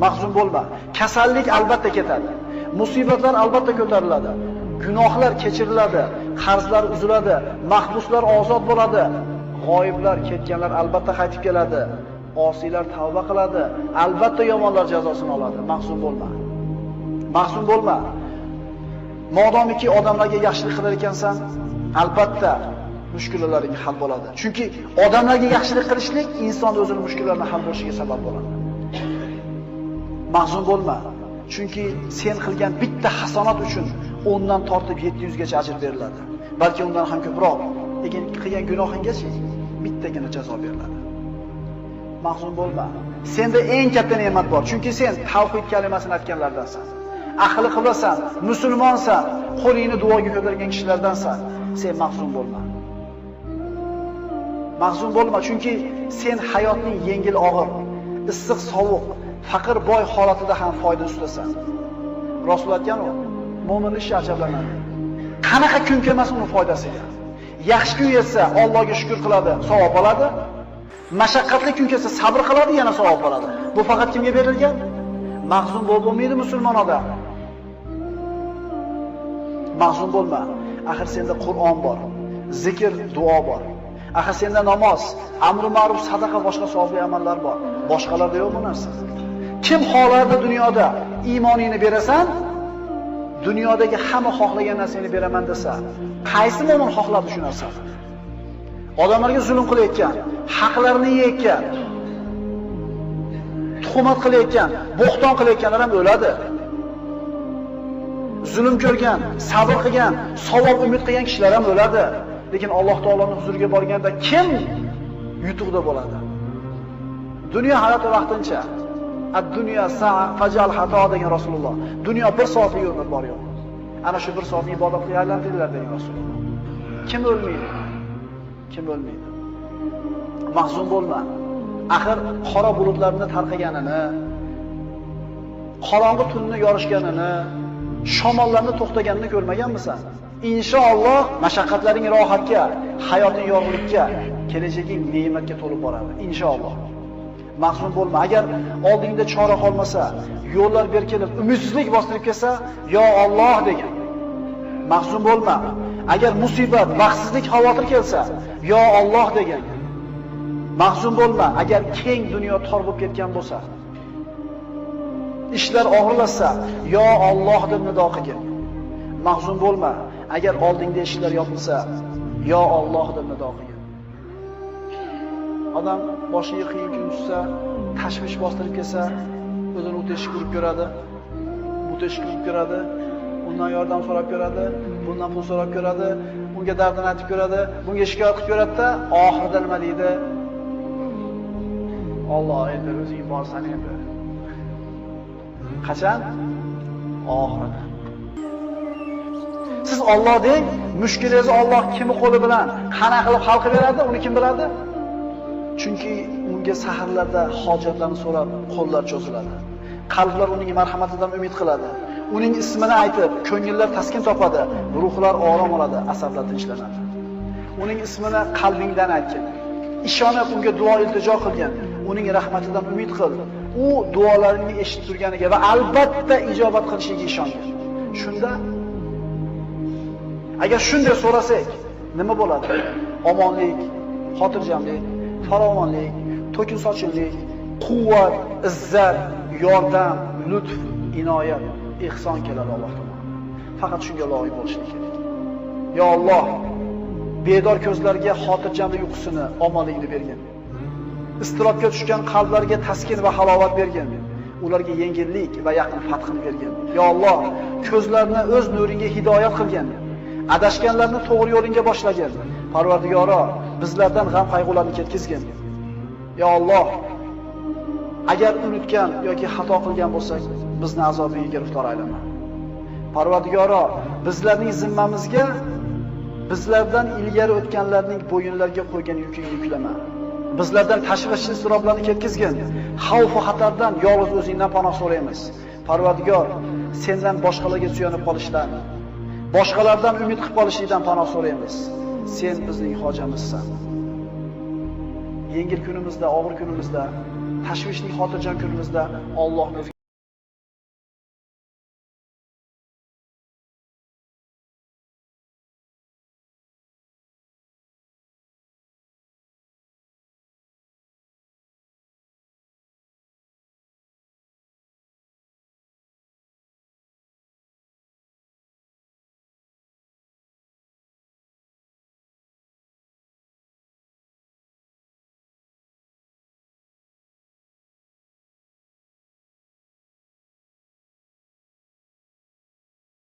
Mahzun bo'lma. Kasallik albatta ketadi. Musibatlar albatta ko'tariladi. Gunohlar kechiriladi, qarzlar uziladi, mahbuslar ozod bo'ladi. G'oyiblar, ketganlar albatta qaytib keladi. Osiylar tavba qiladi, albatta yomonlar jazosini oladi. Mahzun bo'lma. Mahzun bo'lma. Modomiki odamlarga yaxshilik qilar ekansan, albatta mushkullalaring hal bo'ladi. Chunki odamlarga yaxshilik qilishlik inson o'zining mushkullalarini hal bo'lishiga sabab bo'ladi. Mahzun bo'lma. Chunki sen qilgan bitta hasanat uchun 10 dan tortib 700 gacha ajr beriladi. Balki undan ham ko'proq. Lekin qilgan gunohinggacha bittagina jazo beriladi. Mahzun bo'lma. Senda eng katta ne'mat bor. Chunki sen tavhid kalimasini aytganlardansan. Ahli qiblasan, musulmonsan, qo'lingni duoga ko'targan kishilardansan. Sen mahzun bo'lma. Mahzun bo'lma, chunki sen hayotning yengil og'ir, issiq sovuq, faqir boy holatida ham foyda ustdasan. Rasul aytgan-ku, mo'min ish ajablanadi. Qanaqa kun kelmasin uni foydasiga. Yaxshi kun yetsa Allohga shukr qiladi, savob oladi. Mashaqqatli kun kelsa sabr qiladi, yana savob oladi. Bu faqat kimga berilgan? Mahzun bo'lmaydi musulmon odam. Mahzun bo'lma. Axir senda Qur'on bor, zikr, duo bor. Axir senda namoz, amr ma'ruf, sadaqa, boshqa savobli amallar bor. Boshqalarda yo'q bu narsa. Kim xohlardi dunyoda iymoningni berasan, dunyodagi hamma xohlagan narsani beraman desa, qaysi mo'min xohladi shu narsani? Odamlarga zulm qilayotgan, haqlarini yeyotgan, tuhmat qilayotgan, bo'xton qilayotganlar ham o'ladi. Zulm ko'rgan, sabr qilgan, savob umid qilgan kishilar ham o'ladi. Lekin Alloh taoloning huzuriga borganda kim yutuqda bo'ladi? Dunyo hayoti vaqtincha. Ad-dunya sa'a fajal xato degan Rasululloh. Dunyo 1 soatlik umr bor yo'q. Ana shu 1 soatni ibodatga aylantirdilar degan Rasululloh. Kim o'lmaydi? Kim o'lmaydi? Mahzun bo'lma. Axir qora bulutlarni tarqaganini, qorong'i tunni yorishganini, shamollarni to'xtaganini ko'rmaganmisan? Inshaalloh mashaqqatlaring rohatga, hayoting yorug'likka, kelajaging ne'matga to'lib boradi. Inshaalloh. Mahzun bo'lma. Agar oldingda chora qolmasa, yo'llar berkilib, umidsizlik bostirib kelsa, yo Alloh degan. Mahzun bo'lma. Agar musibat, baxtsizlik, xavotir kelsa, yo Alloh degan. Mahzun bo'lma. Agar keng dunyo tor bo'lib ketgan bo'lsa, ishlar og'irlashsa, yo Alloh deb nido qilgin. Mahzun bo'lma. Agar oldingda ishlar yopilsa, yo Alloh deb nido qilgin. Odam boshiga qiyin kun tushsa, tashvish bostirib kelsa, o'zini o'tishga urib ko'radi. O'tishga urib ko'radi. Undan yordam so'rab ko'radi, bundan pul so'rab ko'radi, unga dardini aytib ko'radi, bunga shikoyat qilib ko'radi-da, oxirida nima deydi? Alloh endi o'zing borsan endi. Qachon? Oxirida. Siz Alloh deng, mushkulingizni Alloh kimi qo'li bilan qanaqa qilib hal qilib beradi, uni kim biladi? Chunki unga saharlarda hojatlarni so'rab qo'llar cho'ziladi. Qalblar uning marhamatidan umid qiladi. Uning ismini aytib, ko'ngillar taskin topadi, ruhlar orom oladi, asablar tinchlanadi. Uning ismini qalbingdan aytgin. Ishonib unga duo iltijo qilgin. Uning rahmatidan umid qil. U duolaringni eshitib turganiga va albatta ijobat qilishiga ishongin. Shunda agar shunday so'rasak, nima bo'ladi? Omonlik, xotirjamlik, farovonlik, to'kin sochinlik, quvvat, izzat, yordam, lutf, inoyat, ihson keladi Alloh tomonidan. Faqat shunga loyiq bo'lishlik kerak. Yo Alloh, bedor ko'zlarga xotirjamlik uyqusini, omonlikni bergin. Istirobga tushgan qalblarga taskin va halovat bergin. Ularga yengillik va yaqin fathini bergin. Yo Alloh, ko'zlarni o'z nuringga hidoyat qilgin. Adashganlarni to'g'ri yo'lingga boshlagin. Parvardigoro, bizlardan g'am qayg'ularni ketkizgin. Yo Alloh, agar unutgan yoki xato qilgan bo'lsak, bizni azobiga giriftor aylama. Parvardigoro, bizlarning zimmamizga bizlardan ilgari o'tganlarning bo'yinlariga qo'ygan yukini yuklama. Bizlardan tashvish iztiroblarni ketkizgin. Xavf va xatardan yolg'iz o'zingdan panoh so'raymiz. Parvardigor, sendan boshqalarga suyanib qolishdan, boshqalardan umid qilib qolishlikdan panoh so'raymiz. Sen bizning hojamizsan. Yengil kunimizda, og'ir kunimizda, tashvishli xotirjam kunimizda Alloh bizga